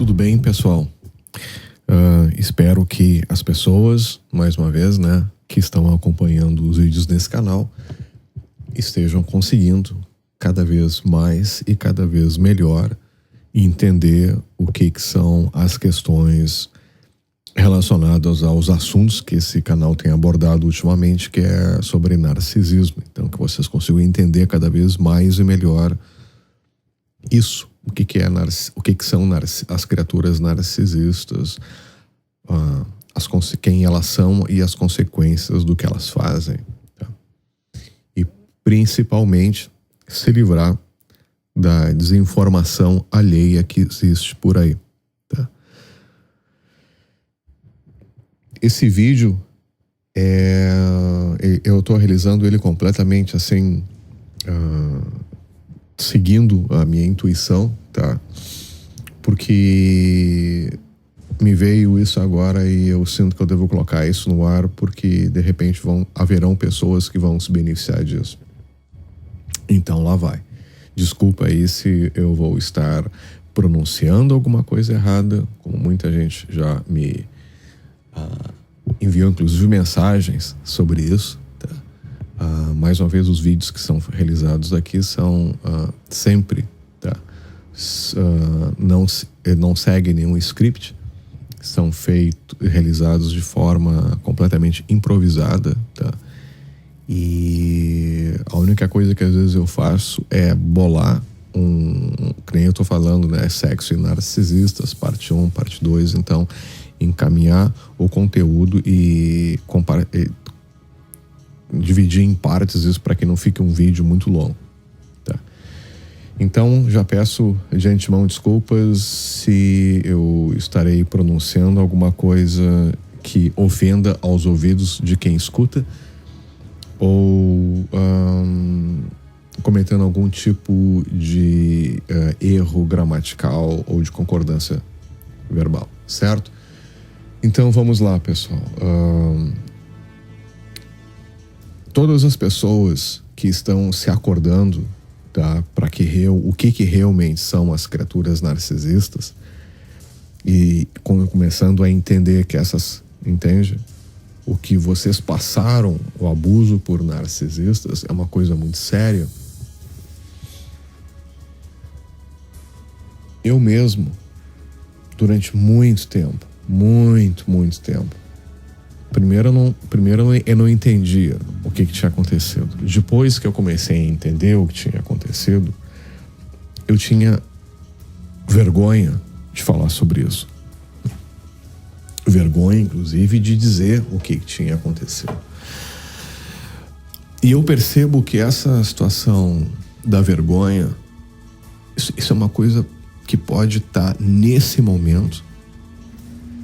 Tudo bem, pessoal? Espero que as pessoas, mais uma vez, né, que estão acompanhando os vídeos nesse canal, estejam conseguindo cada vez mais e cada vez melhor entender o que são as questões relacionadas aos assuntos que esse canal tem abordado ultimamente, que é sobre narcisismo. Então, que vocês consigam entender cada vez mais e melhor isso. O que são as criaturas narcisistas, quem elas são e as consequências do que elas fazem. Tá? E, principalmente, se livrar da desinformação alheia que existe por aí. Tá? Esse vídeo, eu estou realizando ele completamente assim, seguindo a minha intuição, tá? Porque me veio isso agora e eu sinto que eu devo colocar isso no ar, porque de repente haverão pessoas que vão se beneficiar disso. Então lá vai. Desculpa aí se eu vou estar pronunciando alguma coisa errada, como muita gente já me enviou inclusive mensagens sobre isso. Mais uma vez, os vídeos que são realizados aqui são sempre, tá? Não seguem nenhum script, são realizados de forma completamente improvisada, tá? E a única coisa que às vezes eu faço é bolar que nem eu tô falando, né? Sexo e narcisistas, parte 1, parte 2, então encaminhar o conteúdo e dividir em partes isso para que não fique um vídeo muito longo, tá? Então já peço de antemão desculpas se eu estarei pronunciando alguma coisa que ofenda aos ouvidos de quem escuta ou cometendo algum tipo de erro gramatical ou de concordância verbal, certo? Então vamos lá, pessoal. Todas as pessoas que estão se acordando, tá, para o que realmente são as criaturas narcisistas e começando a entender que entende? O que vocês passaram, o abuso por narcisistas, é uma coisa muito séria. Eu mesmo, durante muito tempo, muito tempo, Primeiro eu não entendia o que tinha acontecido. Depois que eu comecei a entender o que tinha acontecido, eu tinha vergonha de falar sobre isso. Vergonha, inclusive, de dizer o que tinha acontecido. E eu percebo que essa situação da vergonha, isso é uma coisa que pode estar nesse momento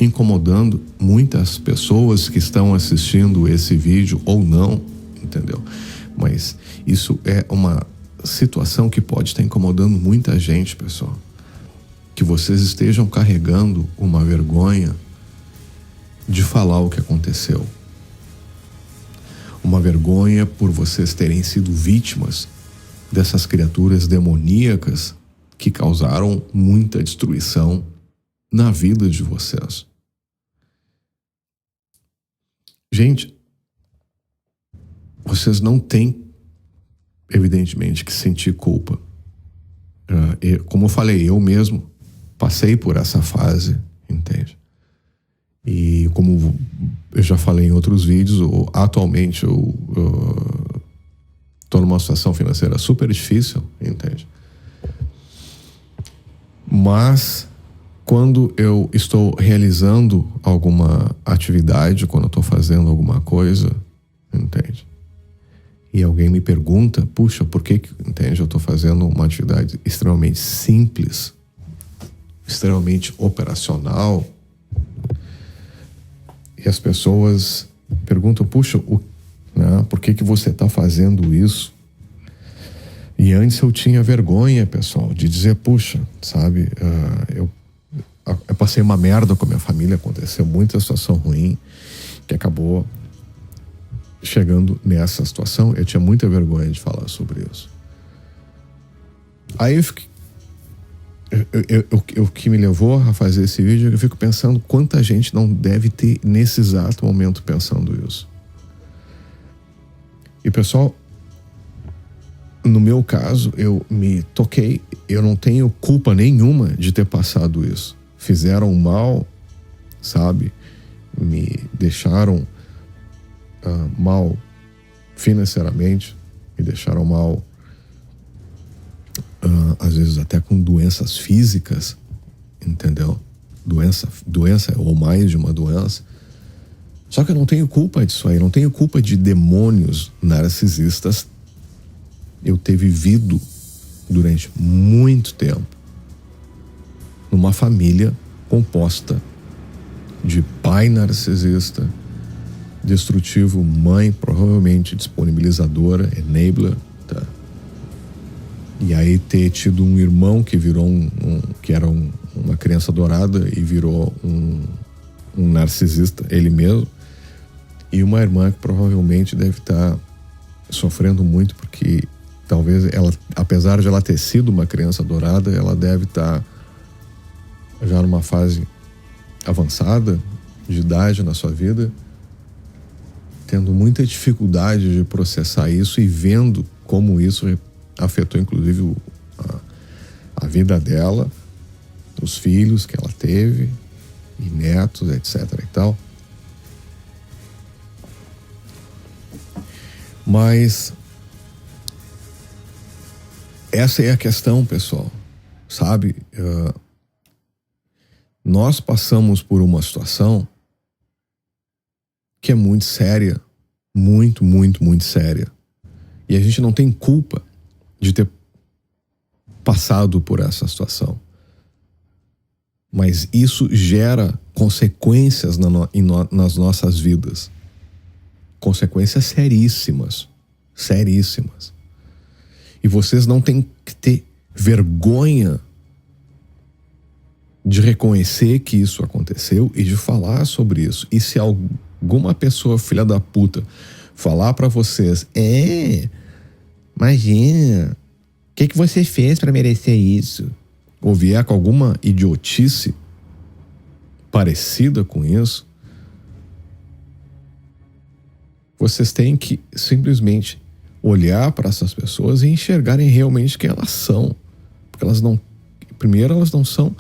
incomodando muitas pessoas que estão assistindo esse vídeo ou não, entendeu? Mas isso é uma situação que pode estar incomodando muita gente, pessoal. Que vocês estejam carregando uma vergonha de falar o que aconteceu. Uma vergonha por vocês terem sido vítimas dessas criaturas demoníacas que causaram muita destruição na vida de vocês. Gente, vocês não têm, evidentemente, que sentir culpa. Como eu falei, eu mesmo passei por essa fase, entende? E como eu já falei em outros vídeos, atualmente eu estou numa situação financeira super difícil, entende? Mas quando eu estou realizando alguma atividade, quando eu estou fazendo alguma coisa, entende? E alguém me pergunta, puxa, por que, entende? Eu estou fazendo uma atividade extremamente simples, extremamente operacional, e as pessoas perguntam, puxa, por que você está fazendo isso? E antes eu tinha vergonha, pessoal, de dizer, puxa, sabe, eu passei uma merda com a minha família, aconteceu muita situação ruim, que acabou chegando nessa situação. Eu tinha muita vergonha de falar sobre isso. Aí O que me levou a fazer esse vídeo é que eu fico pensando quanta gente não deve ter nesse exato momento pensando isso. E pessoal, no meu caso, eu me toquei, eu não tenho culpa nenhuma de ter passado isso. Fizeram mal, sabe? Me deixaram mal financeiramente, me deixaram mal, às vezes até com doenças físicas, entendeu? Doença ou mais de uma doença. Só que eu não tenho culpa disso aí, não tenho culpa de demônios narcisistas eu ter vivido durante muito tempo numa família composta de pai narcisista, destrutivo, mãe provavelmente disponibilizadora, enabler, tá? E aí ter tido um irmão que virou que era uma criança dourada e virou um narcisista, ele mesmo, e uma irmã que provavelmente deve estar sofrendo muito porque talvez ela, apesar de ela ter sido uma criança dourada, ela deve estar já numa fase avançada de idade na sua vida, tendo muita dificuldade de processar isso e vendo como isso afetou inclusive a vida dela, os filhos que ela teve e netos, etc e tal. Mas essa é a questão, pessoal, sabe? Nós passamos por uma situação que é muito séria, muito, muito, muito séria. E a gente não tem culpa de ter passado por essa situação. Mas isso gera consequências nas nossas vidas. Consequências seríssimas. Seríssimas. E vocês não têm que ter vergonha de reconhecer que isso aconteceu e de falar sobre isso. E se alguma pessoa filha da puta falar pra vocês, imagina, o que você fez pra merecer isso? Ou vier com alguma idiotice parecida com isso, vocês têm que simplesmente olhar para essas pessoas e enxergarem realmente quem elas são. Porque elas não... Primeiro, elas não são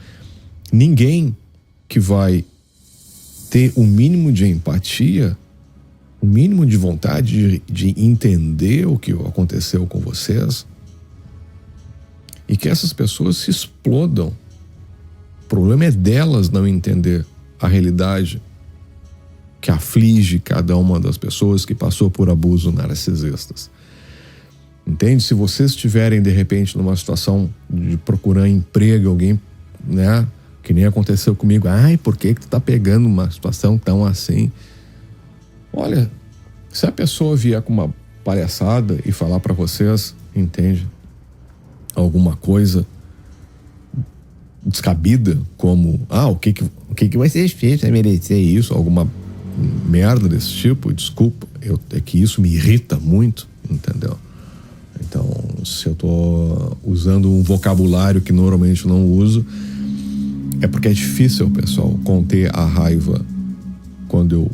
ninguém que vai ter o mínimo de empatia, o mínimo de vontade de entender o que aconteceu com vocês, e que essas pessoas se explodam. O problema é delas não entender a realidade que aflige cada uma das pessoas que passou por abusos narcisistas. Entende? Se vocês estiverem, de repente, numa situação de procurar emprego, alguém, né, que nem aconteceu comigo, por que tu tá pegando uma situação tão assim? Olha, se a pessoa vier com uma palhaçada e falar pra vocês, entende? Alguma coisa descabida, como, o que você fez pra merecer isso? Alguma merda desse tipo, desculpa, é que isso me irrita muito, entendeu? Então, se eu tô usando um vocabulário que normalmente eu não uso, é porque é difícil, pessoal, conter a raiva quando eu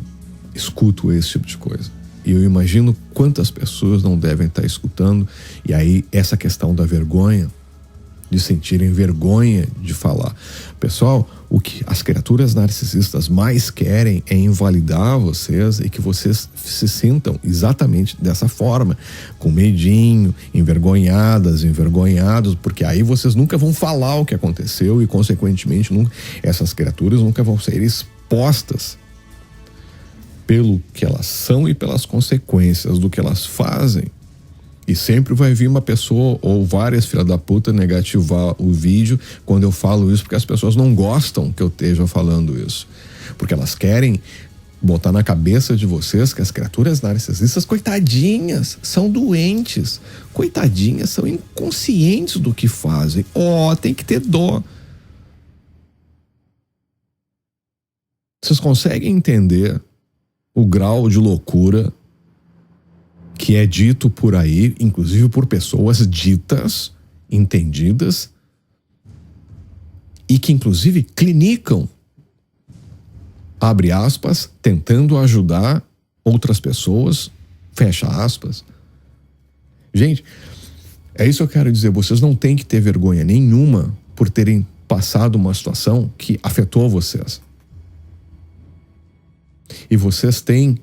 escuto esse tipo de coisa. E eu imagino quantas pessoas não devem estar escutando, e aí essa questão da vergonha, de sentirem vergonha de falar. Pessoal, o que as criaturas narcisistas mais querem é invalidar vocês e que vocês se sintam exatamente dessa forma, com medinho, envergonhadas, envergonhados, porque aí vocês nunca vão falar o que aconteceu e, consequentemente, essas criaturas nunca vão ser expostas pelo que elas são e pelas consequências do que elas fazem. E sempre vai vir uma pessoa ou várias filha da puta negativar o vídeo quando eu falo isso, porque as pessoas não gostam que eu esteja falando isso. Porque elas querem botar na cabeça de vocês que as criaturas narcisistas, coitadinhas, são doentes. Coitadinhas, são inconscientes do que fazem. Tem que ter dó. Vocês conseguem entender o grau de loucura que é dito por aí, inclusive por pessoas ditas, entendidas, e que inclusive clinicam, abre aspas, tentando ajudar outras pessoas, fecha aspas. Gente, é isso que eu quero dizer. Vocês não têm que ter vergonha nenhuma por terem passado uma situação que afetou vocês. E vocês têm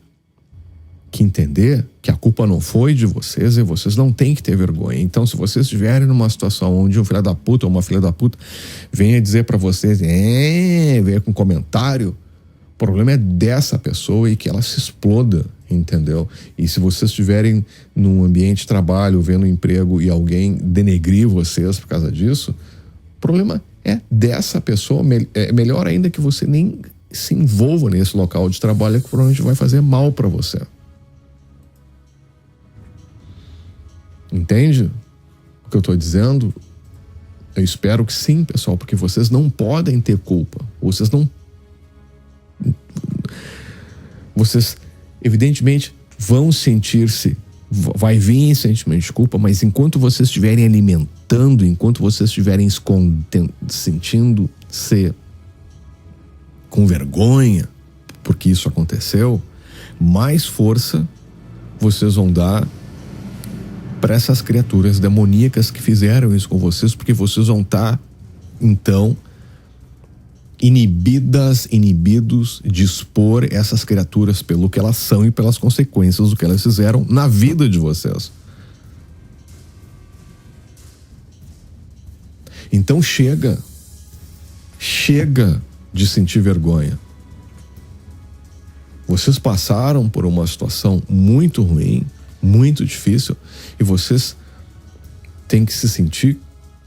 que entender que a culpa não foi de vocês e vocês não têm que ter vergonha. Então, se vocês estiverem numa situação onde um filho da puta ou uma filha da puta venha dizer pra vocês, venha com comentário, o problema é dessa pessoa e que ela se exploda, entendeu? E se vocês estiverem num ambiente de trabalho, vendo um emprego e alguém denegrir vocês por causa disso, o problema é dessa pessoa. É melhor ainda que você nem se envolva nesse local de trabalho, que provavelmente vai fazer mal pra você. Entende o que eu estou dizendo? Eu espero que sim, pessoal, porque vocês não podem ter culpa. Vocês, evidentemente, vão sentir-se, vai vir sentimento de culpa, mas enquanto vocês estiverem alimentando, enquanto vocês estiverem sentindo-se com vergonha porque isso aconteceu, mais força vocês vão dar para essas criaturas demoníacas que fizeram isso com vocês, porque vocês vão estar, então, inibidos de expor essas criaturas pelo que elas são e pelas consequências do que elas fizeram na vida de vocês. Então chega de sentir vergonha. Vocês passaram por uma situação muito ruim, muito difícil, e vocês têm que se sentir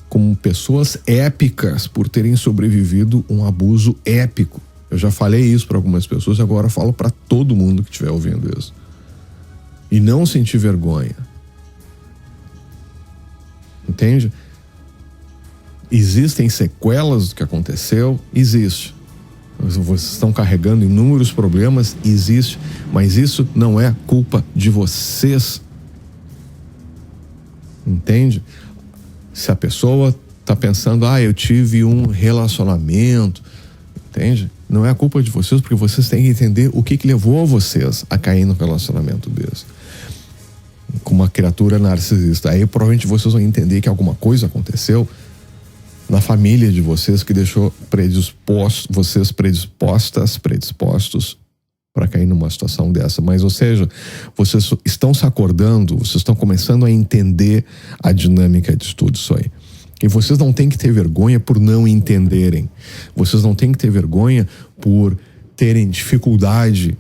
como pessoas épicas por terem sobrevivido um abuso épico. Eu já falei isso para algumas pessoas, agora eu falo para todo mundo que estiver ouvindo isso. E não sentir vergonha. Entende? Existem sequelas do que aconteceu? Existe. Vocês estão carregando inúmeros problemas? Existe. Mas isso não é culpa de vocês. Entende? Se a pessoa está pensando, eu tive um relacionamento, entende? Não é a culpa de vocês, porque vocês têm que entender o que levou vocês a cair no relacionamento desse. Com uma criatura narcisista. Aí provavelmente vocês vão entender que alguma coisa aconteceu na família de vocês que deixou vocês predispostos para cair numa situação dessa. Mas, ou seja, vocês estão se acordando, vocês estão começando a entender a dinâmica de tudo isso aí. E vocês não têm que ter vergonha por não entenderem. Vocês não têm que ter vergonha por terem dificuldade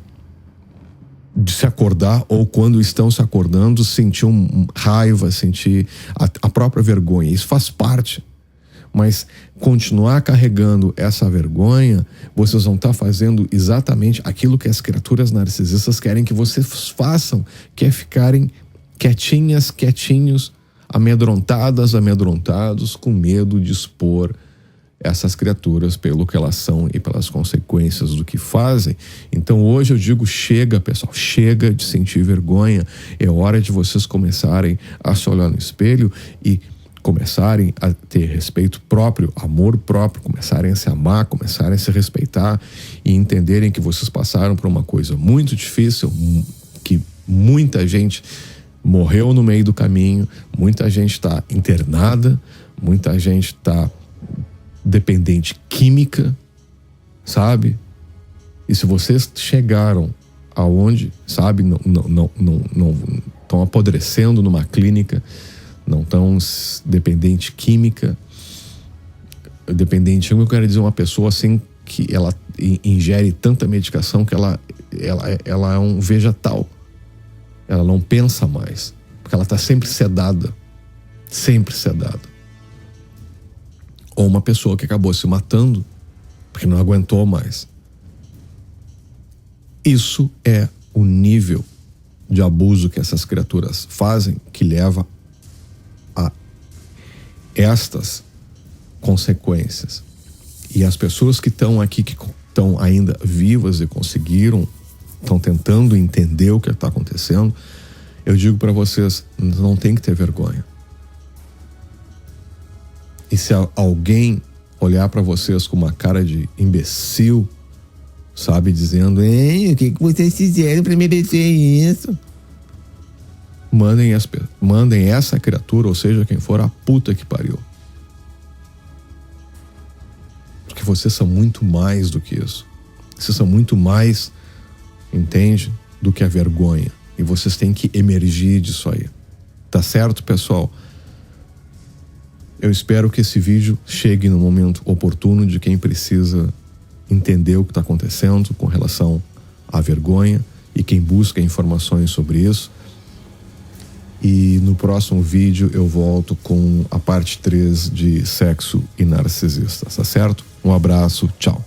de se acordar, ou quando estão se acordando, sentir raiva, sentir a própria vergonha. Isso faz parte. Mas continuar carregando essa vergonha, vocês vão estar fazendo exatamente aquilo que as criaturas narcisistas querem que vocês façam, que é ficarem quietinhos, amedrontados, com medo de expor essas criaturas pelo que elas são e pelas consequências do que fazem. Então hoje eu digo, chega, pessoal, chega de sentir vergonha. É hora de vocês começarem a se olhar no espelho e começarem a ter respeito próprio, amor próprio, começarem a se amar, começarem a se respeitar e entenderem que vocês passaram por uma coisa muito difícil, que muita gente morreu no meio do caminho, muita gente está internada, muita gente está dependente química, sabe? E se vocês chegaram aonde, sabe, não estão apodrecendo numa clínica, não tão dependente química. Dependente, eu quero dizer, uma pessoa assim que ela ingere tanta medicação que ela é um vegetal. Ela não pensa mais, porque ela está sempre sedada. Ou uma pessoa que acabou se matando porque não aguentou mais. Isso é o nível de abuso que essas criaturas fazem, que leva a estas consequências. E as pessoas que estão aqui, que estão ainda vivas e conseguiram, estão tentando entender o que está acontecendo, eu digo para vocês, não tem que ter vergonha. E se alguém olhar para vocês com uma cara de imbecil, sabe? Dizendo, ei, o que vocês fizeram para merecer isso? Mandem essa criatura, ou seja, quem for, a puta que pariu. Porque vocês são muito mais do que isso. Vocês são muito mais, entende? Do que a vergonha. E vocês têm que emergir disso aí. Tá certo, pessoal? Eu espero que esse vídeo chegue no momento oportuno de quem precisa entender o que está acontecendo com relação à vergonha e quem busca informações sobre isso. E no próximo vídeo eu volto com a parte 3 de sexo e narcisistas, tá certo? Um abraço, tchau.